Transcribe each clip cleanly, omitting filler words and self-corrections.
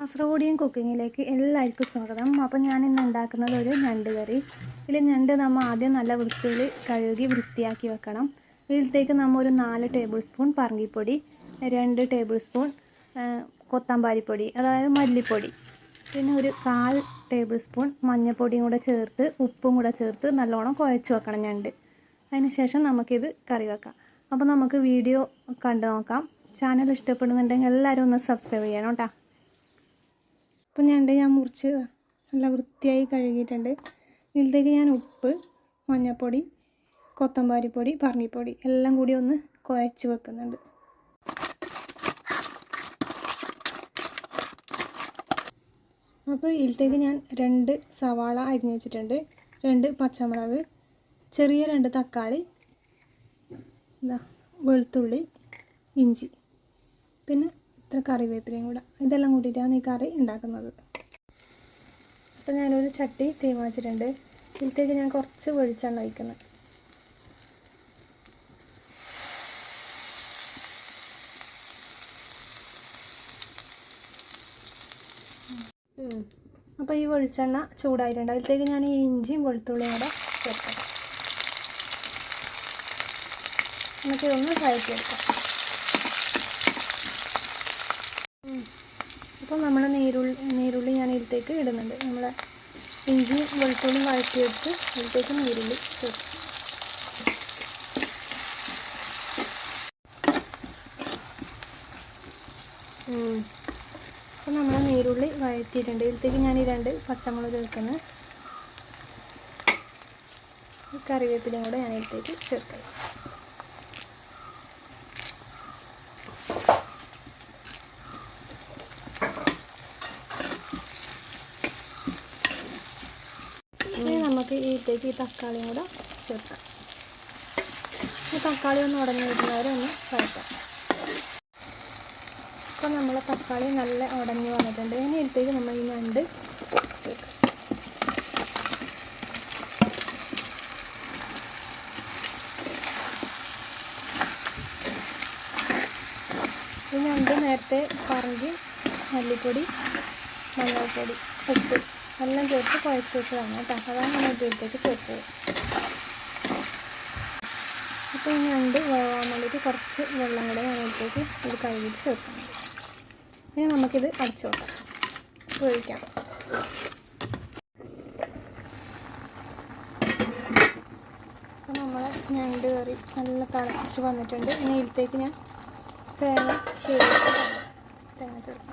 കാസർഗോഡിയൻ കുക്കിങ്ങിലേക്ക് എല്ലാവർക്കും സ്വാഗതം. അപ്പോൾ ഞാൻ ഇന്ന് ഉണ്ടാക്കുന്നത് ഒരു ഞണ്ട് കറി. ഇതിൽ ഞണ്ട് നമ്മൾ ആദ്യം നല്ല വൃത്തിയിൽ കഴുകി വൃത്തിയാക്കി വെക്കണം. ഇതിലേക്ക് നമ്മൾ ഒരു 4 ടേബിൾ സ്പൂൺ പറങ്കിപ്പൊടി, 2 ടേബിൾ സ്പൂൺ കൊത്തമ്പാരിപ്പൊടി അതായത് മല്ലിപ്പൊടി, പിന്നെ ഒരു 1/4 ടേബിൾ സ്പൂൺ മഞ്ഞൾപ്പൊടിയും കൂടെ ചേർത്ത് ഉപ്പും കൂടെ ചേർത്ത് നല്ലോണം കുഴച്ച് വെക്കണം ഞണ്ട്. അതിന് ശേഷം നമുക്കിത് കറി വെക്കാം. അപ്പോൾ നമുക്ക് വീഡിയോ കണ്ടു നോക്കാം. ചാനൽ ഇഷ്ടപ്പെടുന്നുണ്ടെങ്കിൽ എല്ലാവരും ഒന്ന് സബ്സ്ക്രൈബ് ചെയ്യണം കേട്ടോ. അപ്പോൾ ഞണ്ട് ഞാൻ മുറിച്ച് നല്ല വൃത്തിയായി കഴുകിയിട്ടുണ്ട്. ഇതിലേക്ക് ഞാൻ ഉപ്പ്, മഞ്ഞൾപ്പൊടി, കൊത്തമ്പാരിപ്പൊടി, പറങ്കിപ്പൊടി എല്ലാം കൂടി ഒന്ന് കുഴച്ച് വെക്കുന്നുണ്ട്. അപ്പോൾ ഇതിലേക്ക് ഞാൻ 2 സവാള അരിഞ്ഞ് വെച്ചിട്ടുണ്ട്, 2 പച്ചമുളക്, ചെറിയ 2 തക്കാളി, വെളുത്തുള്ളി, ഇഞ്ചി, പിന്നെ ഇത്ര കറിവേപ്പിലയും കൂടെ. ഇതെല്ലാം കൂട്ടിയിട്ടാണ് ഈ കറി ഉണ്ടാക്കുന്നത്. അപ്പോൾ ഞാനൊരു ചട്ടി തീമാച്ചിട്ടുണ്ട്. ഇതിലേക്ക് ഞാൻ കുറച്ച് വെളിച്ചെണ്ണ ഒഴിക്കുന്നത്. അപ്പോൾ ഈ വെളിച്ചെണ്ണ ചൂടായിട്ടുണ്ട്. അതിലേക്ക് ഞാൻ ഈ ഇഞ്ചിയും വെളുത്തുള്ളിയും കൂടെ ചേർക്കാം. നമുക്ക് ഇതൊന്ന് വഴറ്റിയെടുക്കാം. അപ്പോൾ നമ്മൾ നീരുള്ളി ഞാൻ ഇതിലേക്ക് ഇടുന്നുണ്ട്. നമ്മൾ ഇഞ്ചി വെളുത്തുള്ളി വഴറ്റിയെടുത്ത് ഇതിലേക്ക് നീരുള്ളി ചേർക്കും. അപ്പോൾ നമ്മൾ നീരുള്ളി വഴറ്റിയിട്ടുണ്ട്. ഇതിലേക്ക് ഞാൻ ഈ 2 പച്ചമുളക് ചേർക്കുന്നത്. കറിവേപ്പിലയും കൂടെ ഞാൻ ഇതിലേക്ക് ചേർക്കാം. ഇനി നമുക്ക് ഇതിലേക്ക് ഈ തക്കാളിയും കൂടെ ചേർക്കാം. ഈ തക്കാളി ഒന്ന് ഉടഞ്ഞു വരുന്നവരെ ഒന്ന് വഴറ്റാം. അപ്പോൾ നമ്മളെ തക്കാളി നല്ല ഉടഞ്ഞു വന്നിട്ടുണ്ട്. ഇനി ഇതിലേക്ക് നമ്മൾ ഈ ഞണ്ട് ചേർക്കാം. ഈ ഞണ്ട് നേരത്തെ പറങ്കി മല്ലിപ്പൊടി, മഞ്ഞൾപ്പൊടി, ഉപ്പ് എല്ലാം ചേർത്ത് കുഴച്ച് വെച്ചതാണ് കേട്ടോ. അതാണ് ഞാൻ ഇതിലേക്ക് ചേർത്തത്. അപ്പോൾ ഈ ഞണ്ട് വേവാൻ വേണ്ടിയിട്ട് കുറച്ച് വെള്ളം കൂടെ ഞാൻ ഇതിലേക്ക് ഇത് കഴുകിയിട്ട് ചേർക്കണം. ഇനി നമുക്കിത് അടച്ചു വെക്കാം, വേവിക്കാം. അപ്പോൾ നമ്മളെ ഞണ്ട് കറി നല്ല തിളച്ച് വന്നിട്ടുണ്ട്. ഇനി ഇതിലേക്ക് ഞാൻ തേങ്ങ ചേർക്കാം.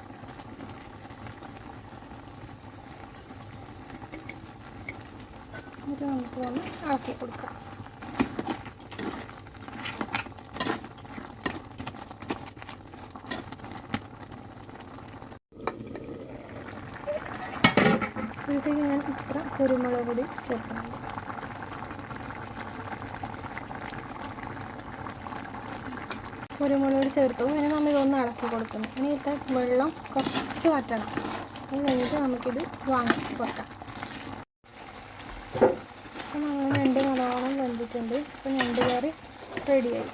ഇത് നമുക്ക് ഒന്ന് ഇളക്കി കൊടുക്കാം. ഇതിലേക്ക് ഞാൻ ഇത്ര കുരുമുളക് പൊടി ചേർക്കുന്നുണ്ട്. കുരുമുളക് പൊടി ചേർത്തു. ഇനി നമ്മൾ ഇതൊന്ന് ഇളക്കി കൊടുക്കുന്നു. ഇനി ഇത് വെള്ളം കുറച്ച് വറ്റണം. അത് കഴിഞ്ഞിട്ട് നമുക്കിത് വാങ്ങി വെക്കാം. അപ്പോൾ നമ്മൾ ഞണ്ട് നല്ലോണം വെന്തിട്ടുണ്ട്. അപ്പോൾ ഞണ്ട് കറി റെഡിയായി.